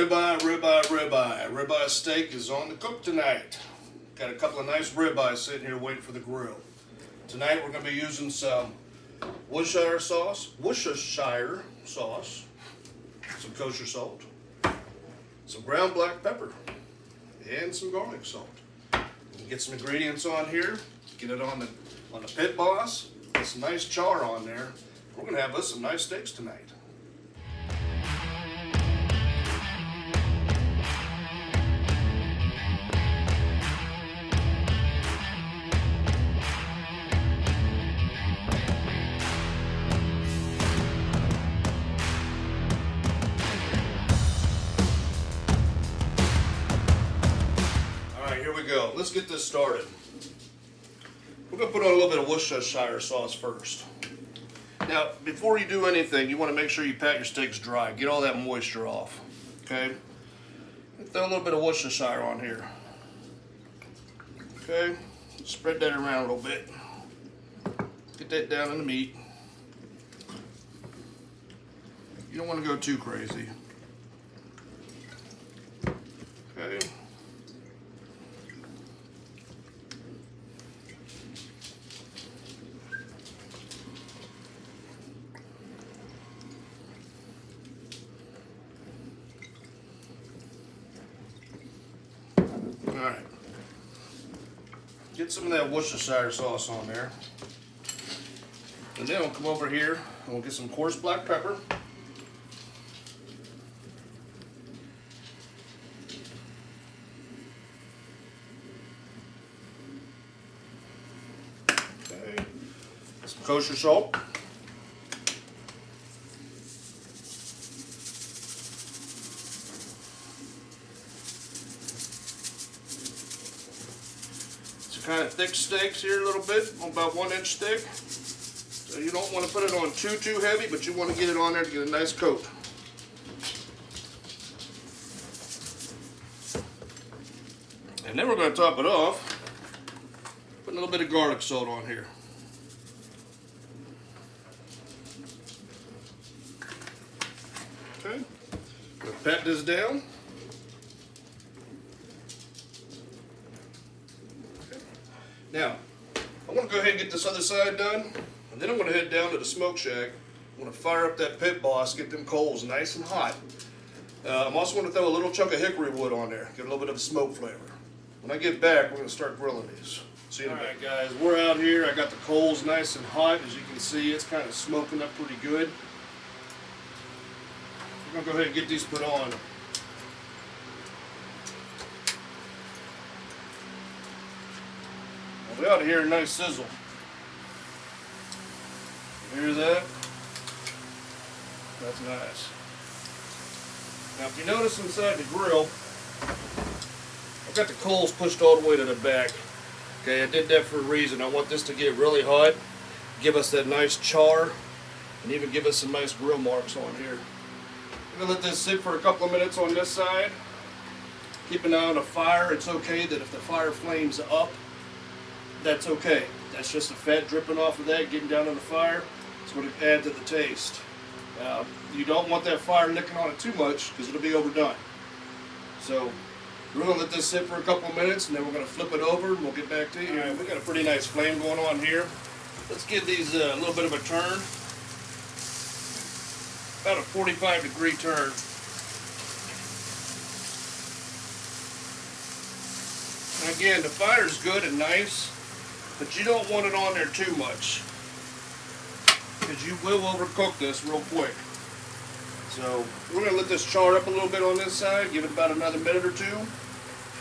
Ribeye, ribeye, ribeye. Ribeye steak is on the cook tonight. Got a couple of nice ribeyes sitting here waiting for the grill. Tonight we're going to be using some Worcestershire sauce, some kosher salt, some ground black pepper, and some garlic salt. We can get some ingredients on here, get it on the pit boss, get some nice char on there. We're going to have us some nice steaks tonight. Here we go. Let's get this started. We're going to put on a little bit of Worcestershire sauce first. Now, before you do anything, you want to make sure you pat your steaks dry. Get all that moisture off. Okay? Throw a little bit of Worcestershire on here. Okay? Spread that around a little bit. Get that down in the meat. You don't want to go too crazy. Okay? Alright, get some of that Worcestershire sauce on there, and then we'll come over here and we'll get some coarse black pepper, okay, some kosher salt, kind of thick steaks here a little bit, about 1 inch thick. So you don't want to put it on too heavy, but you want to get it on there to get a nice coat. And then we're going to top it off, put a little bit of garlic salt on here. Okay, we'll pat this down. Now, I want to go ahead and get this other side done, and then I'm going to head down to the smoke shack. I'm going to fire up that pit boss, get them coals nice and hot. I'm also going to throw a little chunk of hickory wood on there, get a little bit of a smoke flavor. When I get back, we're going to start grilling these. See you in a minute. Alright guys, we're out here. I got the coals nice and hot. As you can see, it's kind of smoking up pretty good. We're going to go ahead and get these put on. We ought to hear a nice sizzle. You hear that? That's nice. Now if you notice inside the grill, I've got the coals pushed all the way to the back. Okay, I did that for a reason. I want this to get really hot, give us that nice char, and even give us some nice grill marks on here. I'm going to let this sit for a couple of minutes on this side. Keep an eye on the fire. It's okay that if the fire flames up, that's okay. That's just the fat dripping off of that, getting down on the fire. It's going to add to the taste. You don't want that fire licking on it too much because it'll be overdone. So we're going to let this sit for a couple of minutes, and then we're going to flip it over and we'll get back to you. Right, we got a pretty nice flame going on here. Let's give these a little bit of a turn. About a 45-degree turn. And again, the fire's good and nice, but you don't want it on there too much because you will overcook this real quick. So we're going to let this char up a little bit on this side, give it about another minute or two,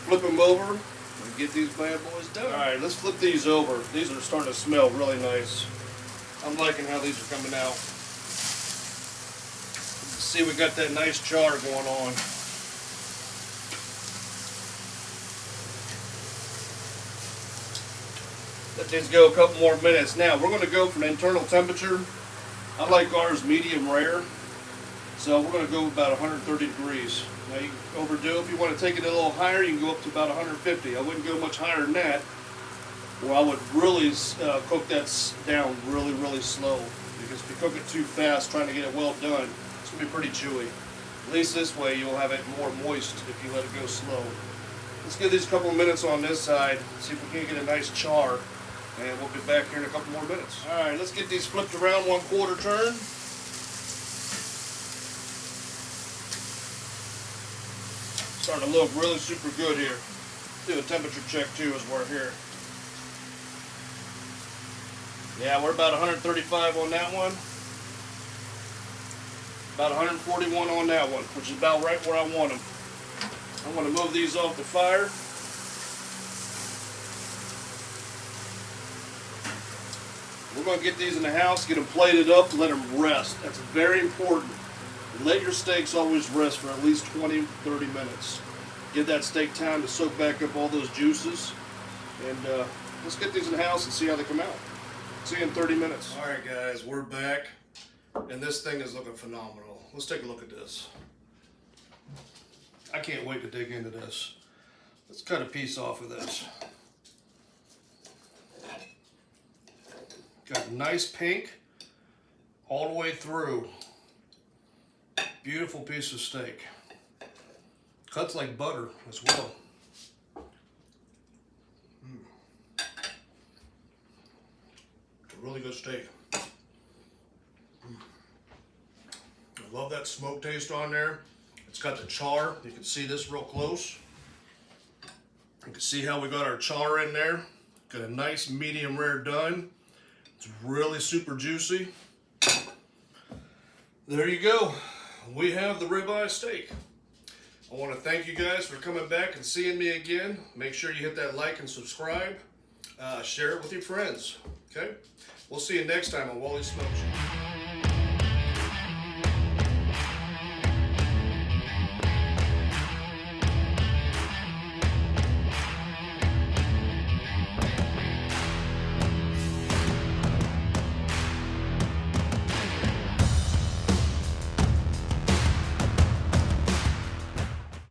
flip them over, and get these bad boys done. Alright, let's flip these over. These are starting to smell really nice. I'm liking how these are coming out. See, we got that nice char going on. Let these go a couple more minutes. Now, we're going to go for an internal temperature. I like ours medium rare. So we're going to go about 130 degrees. Now, you can overdo it. If you want to take it a little higher, you can go up to about 150. I wouldn't go much higher than that. Or I would really cook that down really, really slow. Because if you cook it too fast, trying to get it well done, it's going to be pretty chewy. At least this way you'll have it more moist if you let it go slow. Let's give these a couple of minutes on this side, see if we can get a nice char, and we'll be back here in a couple more minutes. Alright, let's get these flipped around 1/4 turn. Starting to look really super good here. Do a temperature check too as we're here. Yeah, we're about 135 on that one. About 141 on that one, which is about right where I want them. I'm going to move these off the fire. We're going to get these in the house, get them plated up, let them rest. That's very important. Let your steaks always rest for at least 20-30 minutes. Give that steak time to soak back up all those juices. And let's get these in the house and see how they come out. See you in 30 minutes. All right, guys, we're back. And this thing is looking phenomenal. Let's take a look at this. I can't wait to dig into this. Let's cut a piece off of this. Got a nice pink all the way through. Beautiful piece of steak. Cuts like butter as well. It's a really good steak. I love that smoke taste on there. It's got the char. You can see this real close. You can see how we got our char in there. Got a nice medium rare done. It's really super juicy. There you go. We have the ribeye steak. I want to thank you guys for coming back and seeing me again. Make sure you hit that like and subscribe. Share it with your friends. Okay? We'll see you next time on Wally Smokes.